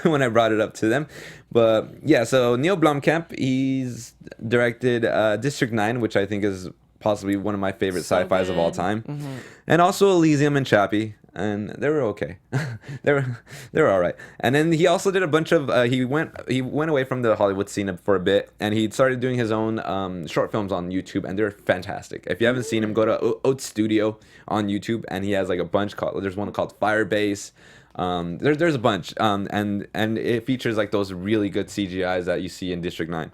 when I brought it up to them, but yeah. So Neil Blomkamp, he's directed District 9, which I think is possibly one of my favorite So sfi-fis of all good. time, and also Elysium and Chappie. And they were okay. they were all right. And then he also did a bunch of he went away from the Hollywood scene for a bit, and he started doing his own short films on YouTube, and they're fantastic. If you haven't seen him, go to Oat Studio on YouTube, and he has like a bunch there's one called Firebase. There's a bunch, and it features like those really good CGIs that you see in District 9.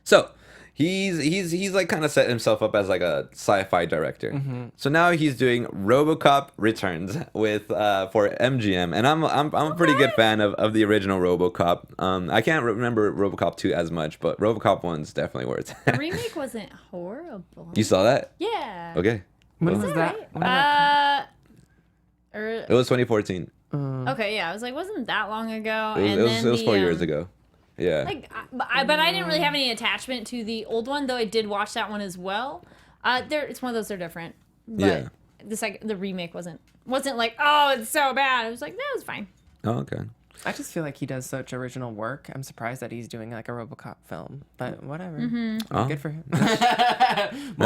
So he's like kind of set himself up as like a sci-fi director. So now he's doing Robocop Returns with for MGM, and I'm a pretty good fan of the original Robocop. I can't remember Robocop 2 as much, but Robocop 1's definitely where it's The at. remake wasn't horrible. You saw that? Yeah. Okay. When Well, was that? Right? it was 2014. Okay, yeah. I was like, wasn't that long ago? It was 4 years ago. Yeah. Like, but I didn't really have any attachment to the old one, though I did watch that one as well. It's one of those, they're different. But Yeah. the remake wasn't like, oh, it's so bad. I was like, no, it's fine. Oh, okay. I just feel like he does such original work. I'm surprised that he's doing like a RoboCop film, but whatever. Oh. Good for him. More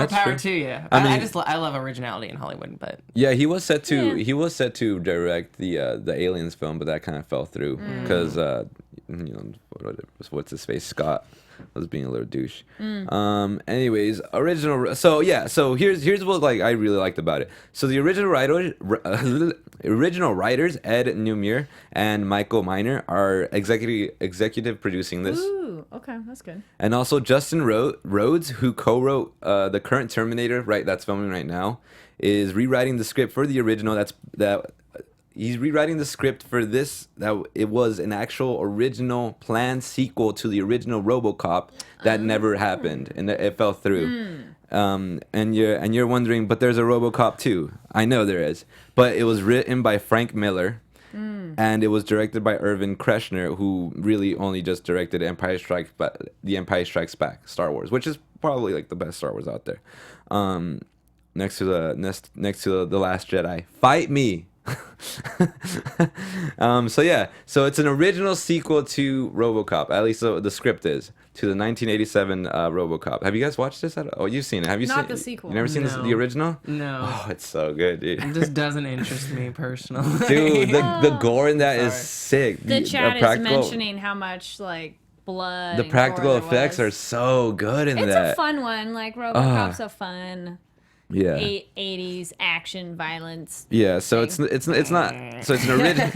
That's power true. to you. I mean- I love originality in Hollywood, but Yeah, he was set to Yeah. direct the Aliens film, but that kind of fell through because what's his face, Scott, was being a little douche. Anyways, original. So yeah, so here's what like I really liked about it. So the original writers Ed Newmere and Michael Miner are executive producing this. Ooh, okay, that's good. And also Justin Rhodes, who co-wrote the current Terminator, that's filming right now, is rewriting the script for the original. He's rewriting the script for this. That it was an actual original planned sequel to the original RoboCop that never happened, and it fell through. And you're wondering, but there's a RoboCop 2. I know there is, but it was written by Frank Miller. And it was directed by Irvin Kershner, who really only just directed The Empire Strikes Back, Star Wars, which is probably like the best Star Wars out there. Next to the Last Jedi. Fight me. So it's an original sequel to RoboCop. At least the script is to the 1987 RoboCop. Have you guys watched this? Oh, you've seen it. Have you Not seen the sequel. You never seen No. the original? no. Oh, it's so good, dude. It just doesn't interest me personally. Dude, the gore in that is sick. The chat is practical- mentioning how much like blood. The and practical gore there effects was. are so good in It's that. a fun one. Like RoboCop's a fun Yeah. 80s action violence. Yeah, so it's not so it's an original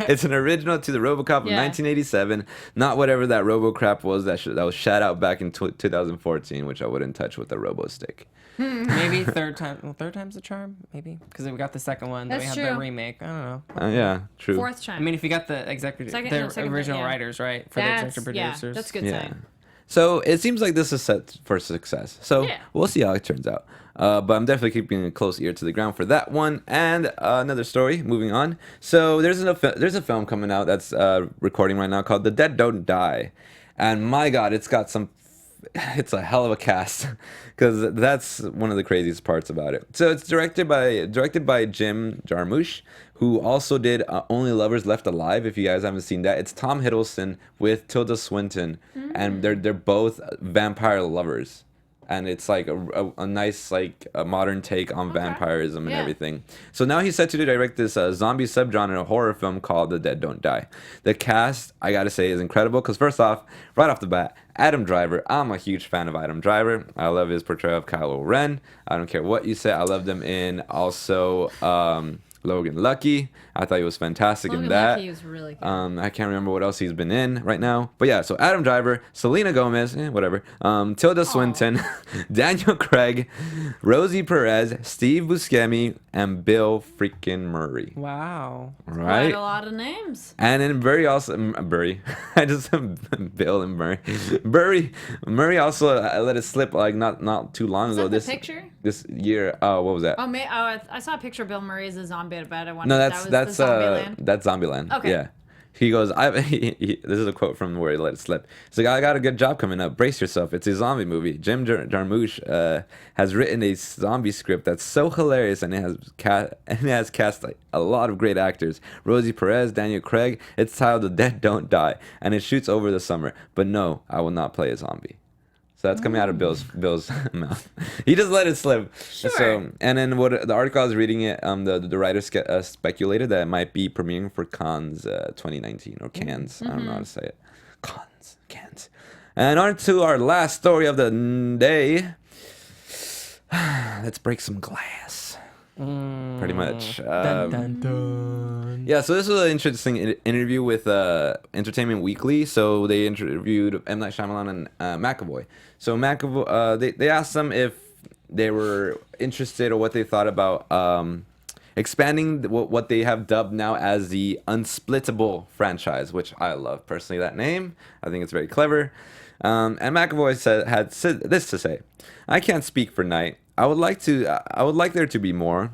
it's an original to the RoboCop of Yeah. 1987, not whatever that RoboCop was that was shot out back in 2014, which I wouldn't touch with a robo stick. Maybe third time's the charm. Maybe because we got the second one, then we That's have the true. remake. I don't know. Yeah, true. Fourth time. I mean, if you got the original yeah. writers, right, for the executive producers. that's a good Yeah. sign. So it seems like this is set for success. So Yeah. we'll see how it turns out. But I'm definitely keeping a close ear to the ground for that one. And another story, moving on. So there's a film coming out that's recording right now called The Dead Don't Die. And my God, it's a hell of a cast, because that's one of the craziest parts about it. So it's directed by Jim Jarmusch, who also did Only Lovers Left Alive. If you guys haven't seen that, it's Tom Hiddleston with Tilda Swinton, and they're both vampire lovers. And it's like a nice like a modern take on vampirism and Yeah. everything. So now he's set to direct this zombie subgenre horror film called The Dead Don't Die. The cast, I gotta say, is incredible because first off, right off the bat, Adam Driver. I'm a huge fan of Adam Driver. I love his portrayal of Kylo Ren. I don't care what you say. I loved him in also Logan Lucky. I thought he was fantastic in Logan that. Lucky was really good. I can't remember what else he's been in right now. But yeah, so Adam Driver, Selena Gomez, whatever. Tilda Swinton, Daniel Craig, Rosie Perez, Steve Buscemi, and Bill freaking Murray. Wow. Right? Quite a lot of names. And then Burry also, Burry, I just Bill and Murray. Murray also let it slip like not too long Is ago. that the picture? This year, what was that? Oh, I saw a picture of Bill Murray as a zombie, but I wondered No, if that was the Zombieland. that's Zombieland. Okay. Yeah. He goes, this is a quote from where he let it slip. He's like, I got a good job coming up. Brace yourself. It's a zombie movie. Jim Jarmusch has written a zombie script that's so hilarious, and it has cast like a lot of great actors. Rosie Perez, Daniel Craig. It's titled The Dead Don't Die, and it shoots over the summer. But no, I will not play a zombie. So that's coming out of Bill's mouth. He just let it slip. Sure. So, and then what the article I was reading it, the writer speculated that it might be premiering for Cannes 2019 or Cannes. I don't know how to say it. Cannes. And on to our last story of the day. Let's break some glass. Pretty much. Dun, dun, dun. Yeah, so this was an interesting interview with Entertainment Weekly. So they interviewed M. Night Shyamalan and McAvoy. So McAvoy, they asked them if they were interested or what they thought about expanding what they have dubbed now as the Unsplittable franchise, which I love personally, that name. I think it's very clever. And McAvoy had said this to say, I can't speak for Night. I would like there to be more.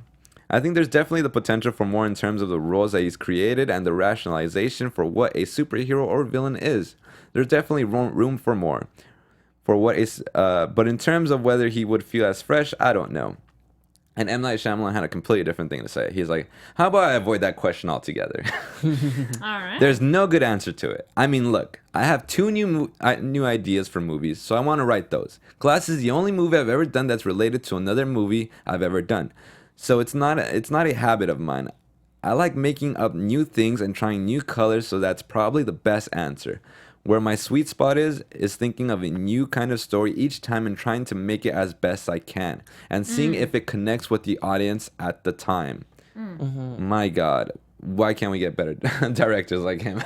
I think there's definitely the potential for more in terms of the roles that he's created and the rationalization for what a superhero or villain is. There's definitely room for more. But in terms of whether he would feel as fresh, I don't know. And M. Night Shyamalan had a completely different thing to say. He's like, how about I avoid that question altogether? All right. There's no good answer to it. I mean, look, I have two new ideas for movies, so I want to write those. Glass is the only movie I've ever done that's related to another movie I've ever done. So it's not a habit of mine. I like making up new things and trying new colors, so that's probably the best answer. Where my sweet spot is thinking of a new kind of story each time and trying to make it as best I can and seeing if it connects with the audience at the time. My God, why can't we get better directors like him?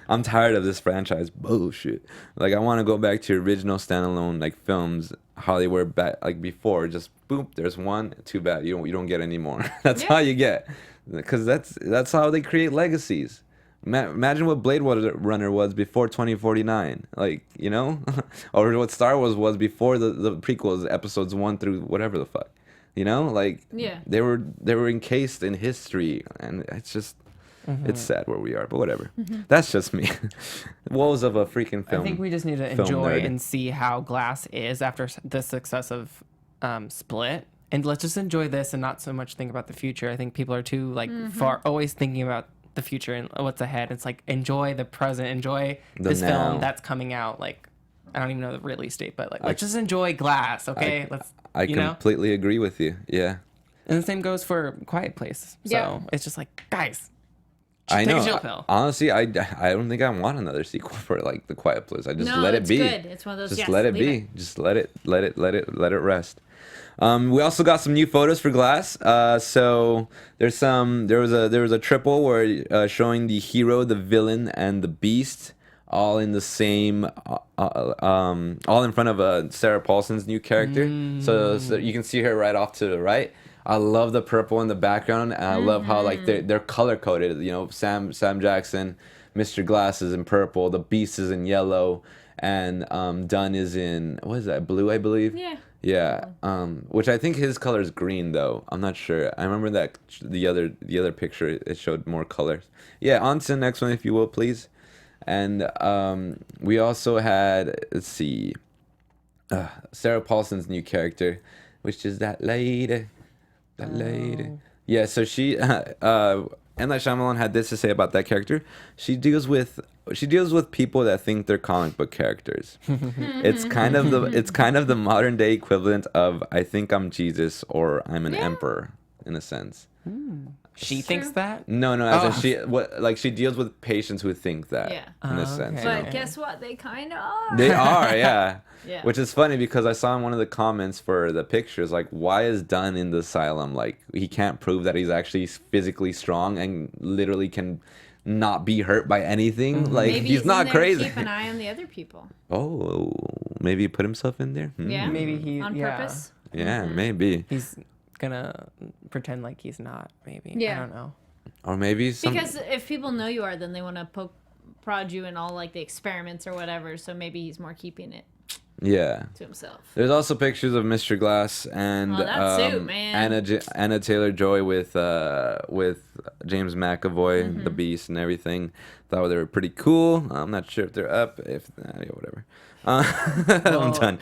I'm tired of this franchise bullshit. Like, I want to go back to original standalone like films, how they were back like before. Just boop, there's one. Too bad you don't get any more. That's how you get, because that's how they create legacies. Imagine what Blade Runner was before 2049, like, you know, or what Star Wars was before the prequels, episodes 1 through whatever the fuck, you know, like they were encased in history, and it's just it's sad where we are, but whatever. That's just me. Woes of a freaking film. I think we just need to enjoy and see how Glass is after the success of Split. And let's just enjoy this and not so much think about the future. I think people are too always thinking about the future and what's ahead. It's like, enjoy the present, enjoy this film that's coming out. Like, I don't even know the release date, but like, let's just enjoy Glass, okay? I completely agree with you. Yeah. And the same goes for Quiet Place. So it's just like, guys, I know. take a chill pill. Honestly, I don't think I want another sequel for like The Quiet Place. I just let it be. Good. It's one of those. Just let it be. Just let it rest. We also got some new photos for Glass. So there was a triple where showing the hero, the villain, and the beast all in the same, all in front of Sarah Paulson's new character. So you can see her right off to the right. I love the purple in the background, and I love how like they're color coded. You know, Sam Jackson, Mr. Glass is in purple, the beast is in yellow, and Dunn is in, what is that, blue, I believe. Yeah, which I think his color is green though. I'm not sure. I remember that the other picture it showed more colors. Yeah, on to the next one if you will, please. And we also had, let's see, Sarah Paulson's new character, which is that lady. Yeah, so she M. Night Shyamalan had this to say about that character. She deals with people that think they're comic book characters. It's kind of the modern day equivalent of I think I'm Jesus or I'm an emperor in a sense. She thinks that? No, as in she deals with patients who think that. Yeah. In a sense. Okay. But guess what? They kind of are. They are, yeah. Yeah. Which is funny because I saw in one of the comments for the pictures, like, why is Dunn in the asylum? Like, he can't prove that he's actually physically strong and literally can not be hurt by anything. Like, Maybe he's not in there to crazy. keep an eye on the other people. Oh, maybe he put himself in there? Yeah. Maybe he on purpose. Yeah, maybe. He's gonna pretend like he's not. Maybe. Yeah. I don't know. Or maybe some... Because if people know you are, then they want to prod you in all like the experiments or whatever. So maybe he's more keeping it Yeah. to himself. There's also pictures of Mr. Glass and that suit, man. Anna Taylor-Joy with James McAvoy, the Beast, and everything. Thought they were pretty cool. I'm not sure if they're up. If yeah, whatever. I'm done.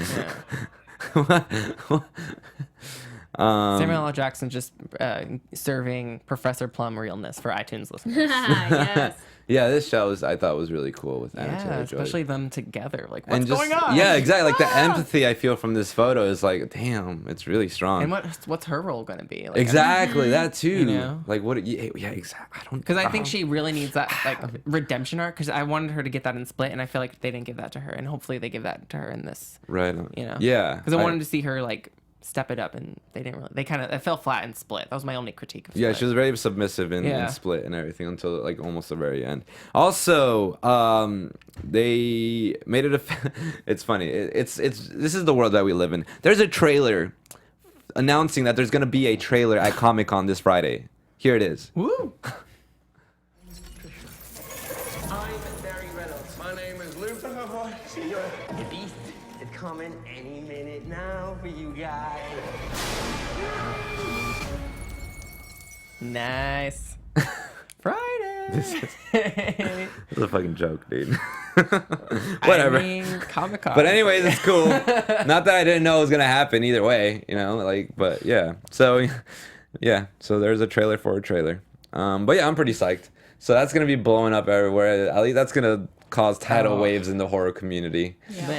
Samuel L. Jackson just serving Professor Plum realness for iTunes listeners. Yes. Yeah, this show I thought was really cool with Anna Yeah, Taylor-Joy. especially them together. Like, what's And just, going on? Yeah, exactly. Like the empathy I feel from this photo is like, damn, it's really strong. And what's her role gonna be? Like, Exactly, that too. You know? Like what? Yeah, exactly. I don't. Because I think she really needs that like redemption arc. Because I wanted her to get that in Split, and I feel like they didn't give that to her. And hopefully they give that to her in this. Right. You know. Yeah. Because I wanted to see her like step it up, and they didn't really. They kind of it fell flat in Split. That was my only critique of Split. Yeah, she was very submissive in Yeah. Split and everything until like almost the very end. Also, they made it. It's funny. It's this is the world that we live in. There's a trailer announcing that there's gonna be a trailer at Comic-Con this Friday. Here it is. Woo! I'm Barry Reynolds. My name is Luke. See ya. The Beast is coming any minute now for you guys. Nice. Friday. It's a fucking joke, dude. Whatever. I mean, Comic-Con. But anyways, it's cool. Not that I didn't know it was gonna happen either way, you know. Like, but yeah. So, yeah. So there's a trailer for a trailer. But yeah, I'm pretty psyched. So that's gonna be blowing up everywhere. At least that's gonna cause tidal waves in the horror community. The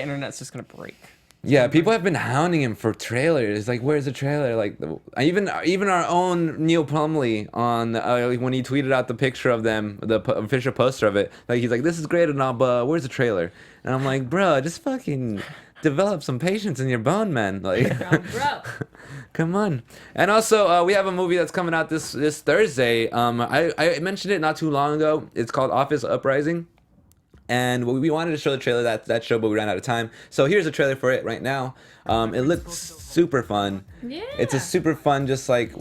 internet's just gonna break. Yeah, people have been hounding him for trailers. It's like, where's the trailer? Like, even our own Neil Plumley on when he tweeted out the picture of them, the official poster of it. Like, he's like, this is great and all, but where's the trailer? And I'm like, bro, just fucking develop some patience in your bone, man. Like, Bro. come on. And also, we have a movie that's coming out this Thursday. I mentioned it not too long ago. It's called Office Uprising. And we wanted to show the trailer that show, but we ran out of time. So here's a trailer for it right now. It looks super fun. Yeah. It's a super fun, just like,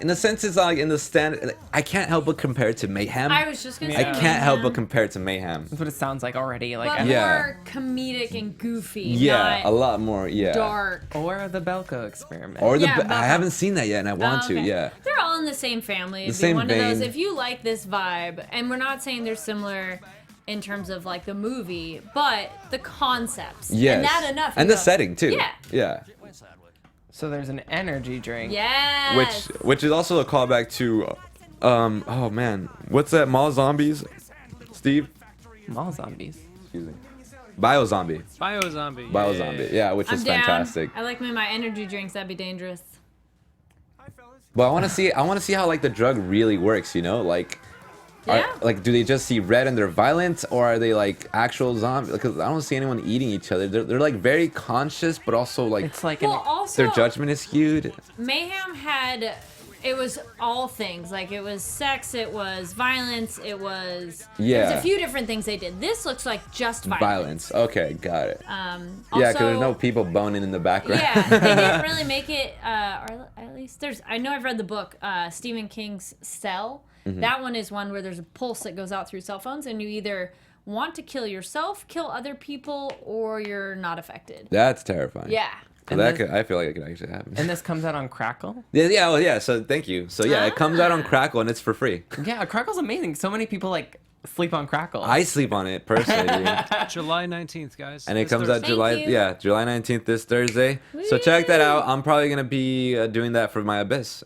in a sense, it's like in the stand. I can't help but compare it to Mayhem. I was just gonna I say. can't help but compare it to Mayhem. That's what it sounds like already. Like, But Yeah. more comedic and goofy. Yeah, not a lot more. Yeah. dark. or the Belko experiment. Or Yeah, I haven't seen that yet, and I want to. Okay. Yeah. They're all in the same family. It'd same be one vein. of those. If you like this vibe, and we're not saying they're similar in terms of like the movie, but the concepts. Yes. And that enough. And you the go, setting too. Yeah. Yeah. So there's an energy drink. Yes. Which is also a callback to, oh man, what's that? Mall Zombies, Steve? Mall zombies. Excuse me. Biozombie. Biozombie. Biozombie. Yeah, which I'm is down. fantastic. I like my energy drinks. That'd be dangerous. But I want to see how like the drug really works. You know, like. Yeah. Like, do they just see red and they're violent, or are they like actual zombies? Because I don't see anyone eating each other. They're like very conscious, but also like It's like Well, an, also, their judgment is skewed. Mayhem had. It was all things. Like, it was sex, it was violence, it was. There was Yeah. a few different things they did. This looks like just violence. Okay, got it. Also, Yeah, because there's no people boning in the background. Yeah, they didn't really make it, or at least there's, I know I've read the book, Stephen King's Cell. Mm-hmm. That one is one where there's a pulse that goes out through cell phones, and you either want to kill yourself, kill other people, or you're not affected. That's terrifying. Yeah. So I feel like it could actually happen. and this comes out on Crackle. Yeah, well, yeah. So thank you. So yeah, it comes out on Crackle and it's for free. Yeah, Crackle's amazing. So many people like sleep on Crackle. I sleep on it personally, dude. July 19th, guys. And it This comes out Thursday. July 19th this Thursday. So check that out. I'm probably gonna be doing that for my Abyss.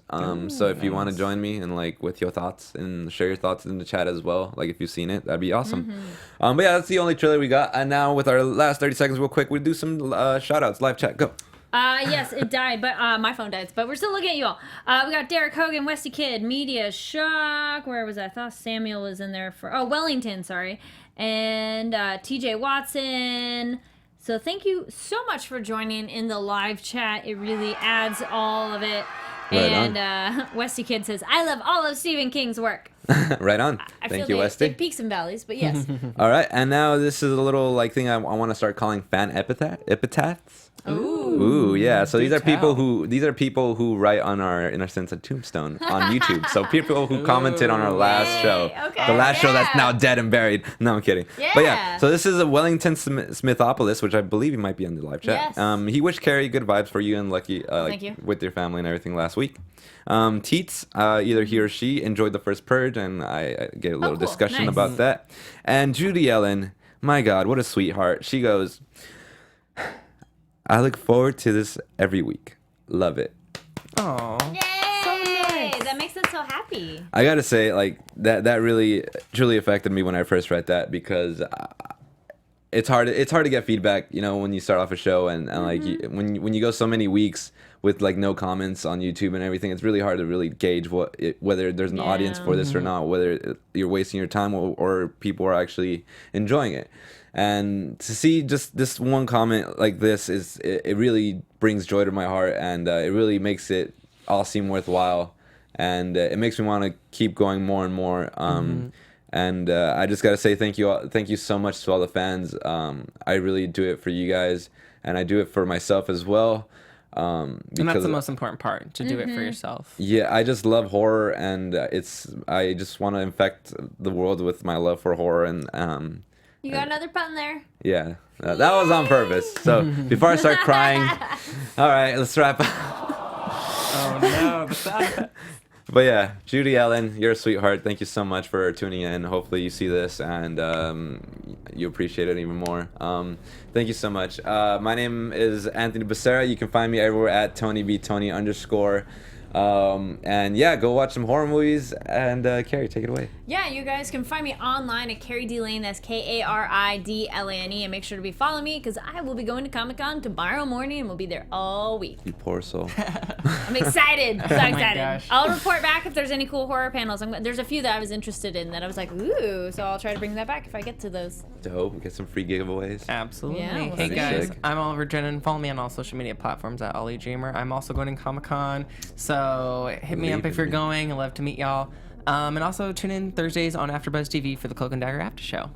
So if you want to join me and like with your thoughts and share your thoughts in the chat as well, like if you've seen it, that'd be awesome. But yeah, that's the only trailer we got. And now with our last 30 seconds, real quick, we'll do some shout outs. Live chat, go. Yes, it died, but my phone died. But we're still looking at you all. We got Derek Hogan, Westy Kid, Media Shock. Where was that? I thought Samuel was in there for. Oh, Wellington, sorry. And TJ Watson. So thank you so much for joining in the live chat. It really adds all of it. Right and Westy Kid says, I love all of Stephen King's work. Right on. Thank you, Westy. Peaks and valleys, but yes. All right, and now this is a little thing I want to start calling fan epitaphs. Ooh, yeah. So these are people who write on our, in a sense, a tombstone on YouTube. So people who commented on our last show, the last show that's now dead and buried. No, I'm kidding. Yeah. But yeah, so this is a Wellington Smithopolis, which I believe he might be on the live chat. Yes. He wished Carrie good vibes for you and Lucky, Thank you. With your family and everything last week. Teets, either he or she enjoyed the first Purge, and I get a little discussion about that. And Judy Ellen, my God, what a sweetheart. She goes, I look forward to this every week. Love it. Oh, yay! So nice. That makes us so happy. I gotta say, like that really truly affected me when I first read that, because it's hard to get feedback, you know, when you start off a show and like when you go so many weeks with like no comments on YouTube and everything, it's really hard to really gauge whether there's an audience for this or not, whether you're wasting your time or people are actually enjoying it. And to see just this one comment like this it really brings joy to my heart, and it really makes it all seem worthwhile, and it makes me want to keep going more and more. And I just gotta say thank you so much to all the fans. I really do it for you guys, and I do it for myself as well. And that's the most important part, to do it for yourself. Yeah, I just love horror, and I just want to infect the world with my love for horror, and you got another pun there. Yeah, that was on purpose. So before I start crying, all right, let's wrap up. Oh no. But yeah, Judy Ellen, you're a sweetheart. Thank you so much for tuning in. Hopefully you see this and you appreciate it even more. Thank you so much. My name is Anthony Becerra. You can find me everywhere at TonyBTony_. And yeah, go watch some horror movies. And Carrie, take it away. Yeah, you guys can find me online at Carrie D Lane. That's KARIDLANE. And make sure to be following me, because I will be going to Comic-Con tomorrow morning, and we'll be there all week. You poor soul. I'm excited. So excited. Gosh. I'll report back if there's any cool horror panels. There's a few that I was interested in that I was like, ooh, so I'll try to bring that back if I get to those. Dope. Get some free giveaways. Absolutely. Yeah, we'll hey see. guys, Sick. I'm Oliver Drennan. Follow me on all social media platforms at Ollie Dreamer. I'm also going to Comic-Con, so hit me up if you're going. I'd love to meet y'all. And also tune in Thursdays on AfterBuzz TV for the Cloak and Dagger After Show.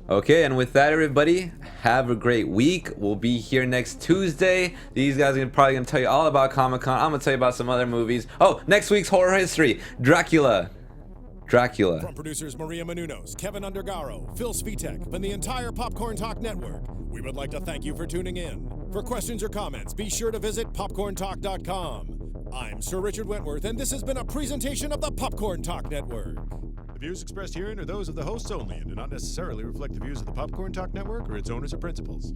Okay, and with that, everybody, have a great week. We'll be here next Tuesday. These guys are probably going to tell you all about Comic-Con. I'm going to tell you about some other movies. Oh, next week's Horror History, Dracula. From producers Maria Menounos, Kevin Undergaro, Phil Svitek, and the entire Popcorn Talk Network, we would like to thank you for tuning in. For questions or comments, be sure to visit popcorntalk.com. I'm Sir Richard Wentworth, and this has been a presentation of the Popcorn Talk Network. The views expressed herein are those of the hosts only and do not necessarily reflect the views of the Popcorn Talk Network or its owners or principals.